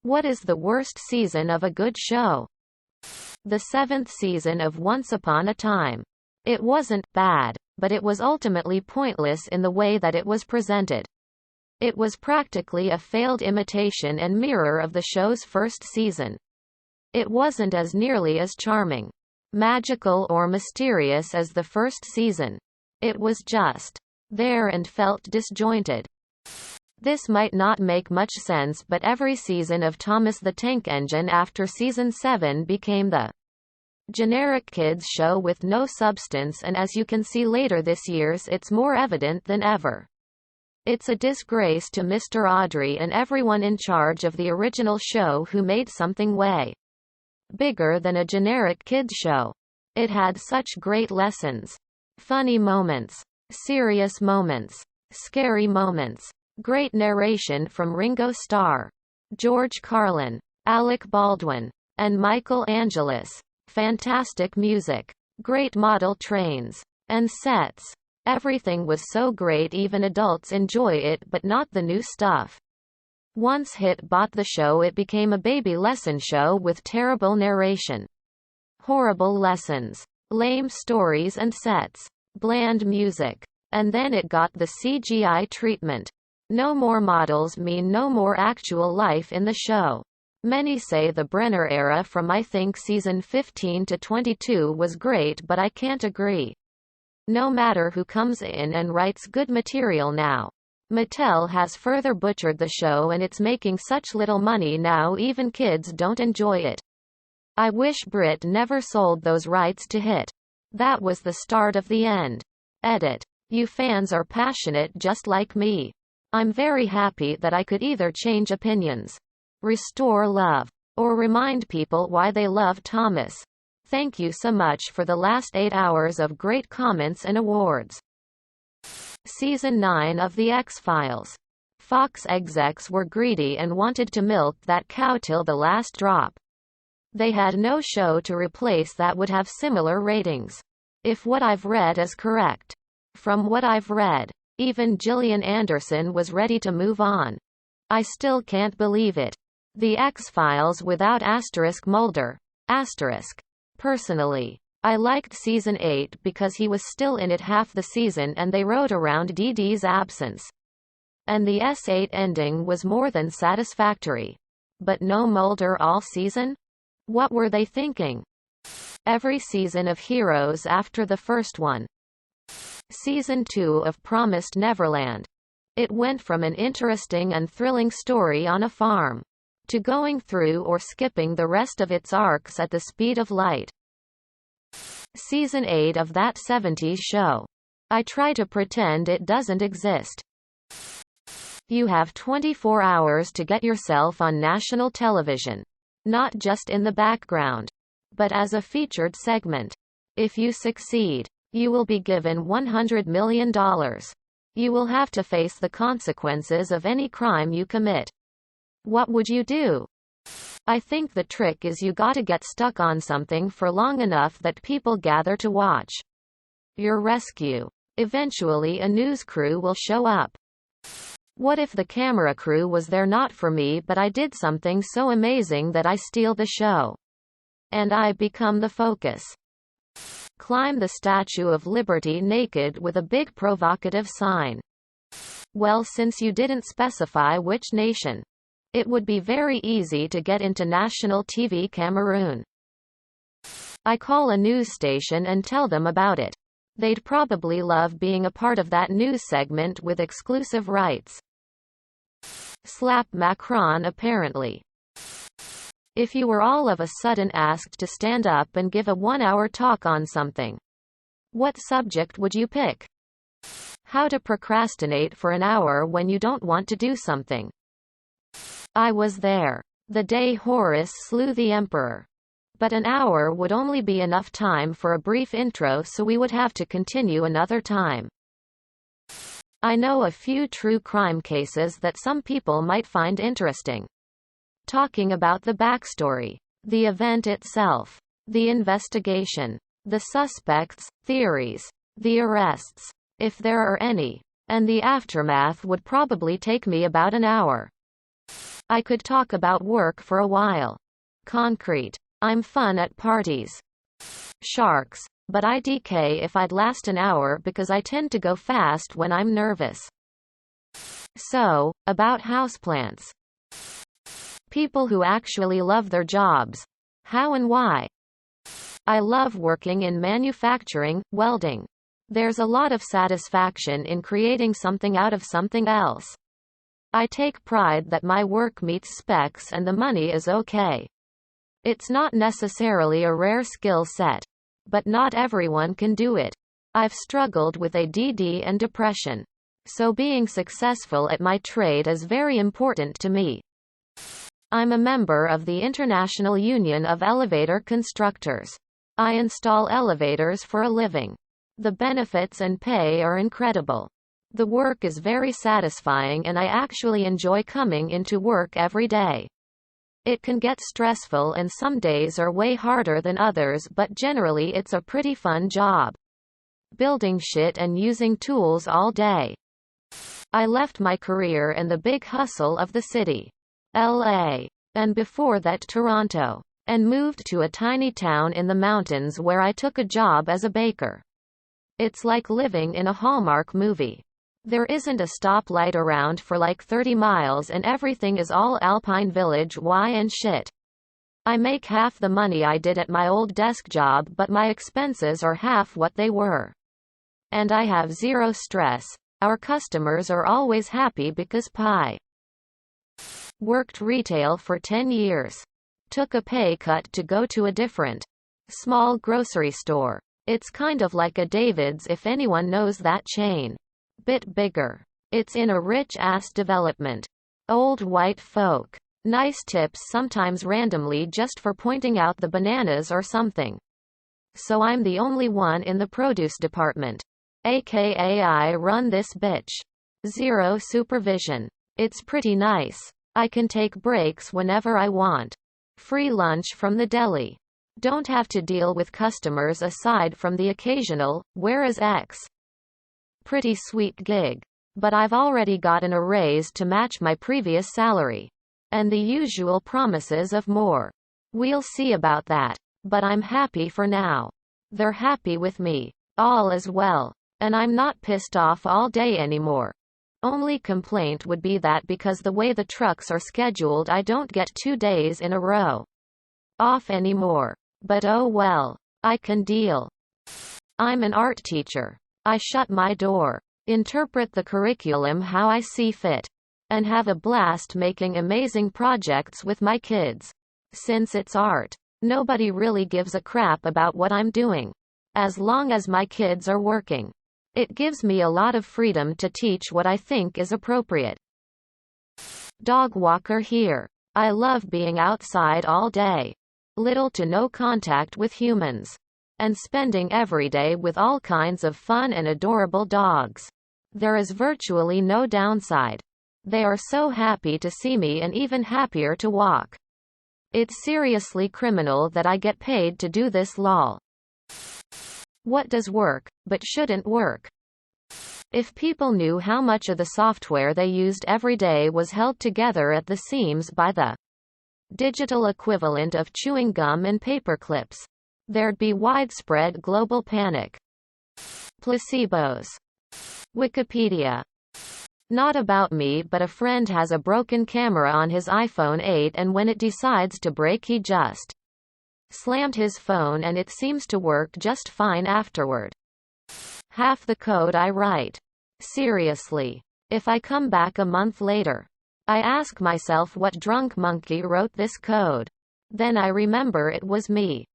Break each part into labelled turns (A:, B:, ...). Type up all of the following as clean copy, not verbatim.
A: What is the worst season of a good show? The 7th season of Once Upon a Time. It wasn't bad, but it was ultimately pointless in the way that it was presented. It was practically a failed imitation and mirror of the show's first season. It wasn't as nearly as charming, magical or mysterious as the first season. It was just there and felt disjointed. This might not make much sense, but every season of Thomas the Tank Engine after season 7 became the generic kids show with no substance, and as you can see later this year's, it's more evident than ever. It's a disgrace to Mr. Audrey and everyone in charge of the original show who made something way bigger than a generic kids show. It had such great lessons, funny moments, serious moments, scary moments, great narration from Ringo Starr, George Carlin, Alec Baldwin, and Michael Angelis, fantastic music, great model trains and sets. Everything was so great, even adults enjoy it, but not the new stuff. Once Hit bought the show, it became a baby lesson show with terrible narration, horrible lessons, lame stories and sets, bland music. And then it got the CGI treatment. No more models mean no more actual life in the show. Many say the Brenner era from I think season 15 to 22 was great, but I can't agree. No matter who comes in and writes good material now. Mattel has further butchered the show, and it's making such little money now even kids don't enjoy it. I wish Brit never sold those rights to Hit. That was the start of the end. Edit. You fans are passionate just like me. I'm very happy that I could either change opinions, restore love, or remind people why they love Thomas. Thank you so much for the last 8 hours of great comments and awards. Season 9 of The X-Files. Fox execs were greedy and wanted to milk that cow till the last drop. They had no show to replace that would have similar ratings. If what I've read is correct. From what I've read, even Gillian Anderson was ready to move on. I still can't believe it. The X-Files without Mulder. Personally, I liked season 8 because he was still in it half the season and they wrote around Dee Dee's absence. And the S8 ending was more than satisfactory. But no Mulder all season? What were they thinking? Every season of Heroes after the first one. Season 2 of Promised Neverland. It went from an interesting and thrilling story on a farm to going through or skipping the rest of its arcs at the speed of light. Season 8 of That 70s Show. I try to pretend it doesn't exist. You have 24 hours to get yourself on national television. Not just in the background, but as a featured segment. If you succeed, you will be given $100 million. You will have to face the consequences of any crime you commit. What would you do? I think the trick is you gotta get stuck on something for long enough that people gather to watch your rescue. Eventually a news crew will show up. What if the camera crew was there not for me, but I did something so amazing that I steal the show? And I become the focus. Climb the Statue of Liberty naked with a big provocative sign. Well, since you didn't specify which nation, it would be very easy to get into national TV Cameroon. I call a news station and tell them about it. They'd probably love being a part of that news segment with exclusive rights. Slap Macron apparently. If you were all of a sudden asked to stand up and give a 1-hour talk on something, what subject would you pick? How to procrastinate for an hour when you don't want to do something. I was there the day Horus slew the emperor. But an hour would only be enough time for a brief intro, so we would have to continue another time. I know a few true crime cases that some people might find interesting. Talking about the backstory, the event itself, the investigation, the suspects, theories, the arrests, if there are any, and the aftermath would probably take me about an hour. I could talk about work for a while. Concrete. I'm fun at parties. Sharks. But I DK if I'd last an hour because I tend to go fast when I'm nervous. So, about houseplants. People who actually love their jobs. How and why? I love working in manufacturing, welding. There's a lot of satisfaction in creating something out of something else. I take pride that my work meets specs and the money is okay. It's not necessarily a rare skill set. But not everyone can do it. I've struggled with ADD and depression. So being successful at my trade is very important to me. I'm a member of the International Union of Elevator Constructors. I install elevators for a living. The benefits and pay are incredible. The work is very satisfying and I actually enjoy coming into work every day. It can get stressful and some days are way harder than others, but generally it's a pretty fun job. Building shit and using tools all day. I left my career in the big hustle of the city, LA, and before that Toronto, and moved to a tiny town in the mountains where I took a job as a baker. It's like living in a Hallmark movie. There isn't a stoplight around for like 30 miles and everything is all Alpine Village and shit. I make half the money I did at my old desk job, but my expenses are half what they were. And I have zero stress. Our customers are always happy because pie. Worked retail for 10 years. Took a pay cut to go to a different small grocery store. It's kind of like a David's if anyone knows that chain. Bit bigger. It's in a rich-ass development. Old white folk. Nice tips sometimes randomly just for pointing out the bananas or something. So I'm the only one in the produce department. AKA I run this bitch. Zero supervision. It's pretty nice. I can take breaks whenever I want. Free lunch from the deli. Don't have to deal with customers aside from the occasional, "Where is X?" Pretty sweet gig. But I've already gotten a raise to match my previous salary. And the usual promises of more. We'll see about that. But I'm happy for now. They're happy with me. All is well. And I'm not pissed off all day anymore. Only complaint would be that because the way the trucks are scheduled I don't get 2 days in a row off anymore. But oh well. I can deal. I'm an art teacher. I shut my door, interpret the curriculum how I see fit, and have a blast making amazing projects with my kids. Since it's art, nobody really gives a crap about what I'm doing. As long as my kids are working. It gives me a lot of freedom to teach what I think is appropriate. Dog walker here. I love being outside all day. Little to no contact with humans. And spending every day with all kinds of fun and adorable dogs. There is virtually no downside. They are so happy to see me and even happier to walk. It's seriously criminal that I get paid to do this lol. What does work, but shouldn't work? If people knew how much of the software they used every day was held together at the seams by the digital equivalent of chewing gum and paper clips, there'd be widespread global panic. Placebos. Wikipedia. Not about me, but a friend has a broken camera on his iPhone 8 and when it decides to break he just slammed his phone and it seems to work just fine afterward. Half the code I write. Seriously. If I come back a month later, I ask myself what drunk monkey wrote this code. Then I remember it was me.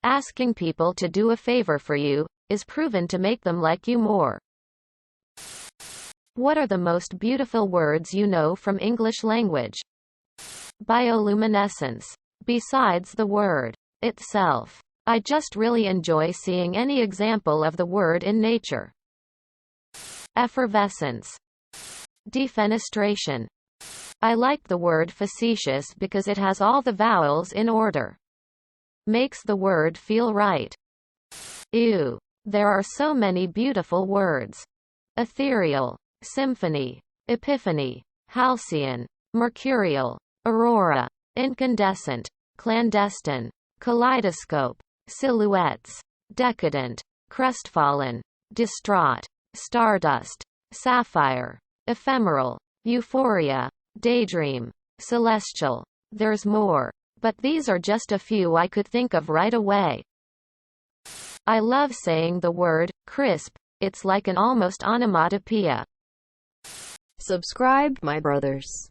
A: Asking people to do a favor for you is proven to make them like you more. What are the most beautiful words you know from English language? Bioluminescence. Besides the word itself, I just really enjoy seeing any example of the word in nature. Effervescence. Defenestration. I like the word facetious because it has all the vowels in order. Makes the word feel right. Ew. There are so many beautiful words. Ethereal. Symphony. Epiphany. Halcyon. mercurial, aurora, incandescent, clandestine, kaleidoscope, silhouettes, decadent, crestfallen, distraught, stardust, sapphire, ephemeral, euphoria, daydream, celestial. There's more, but these are just a few I could think of right away. I love saying the word crisp. It's like an almost onomatopoeia.
B: Subscribe, my brothers.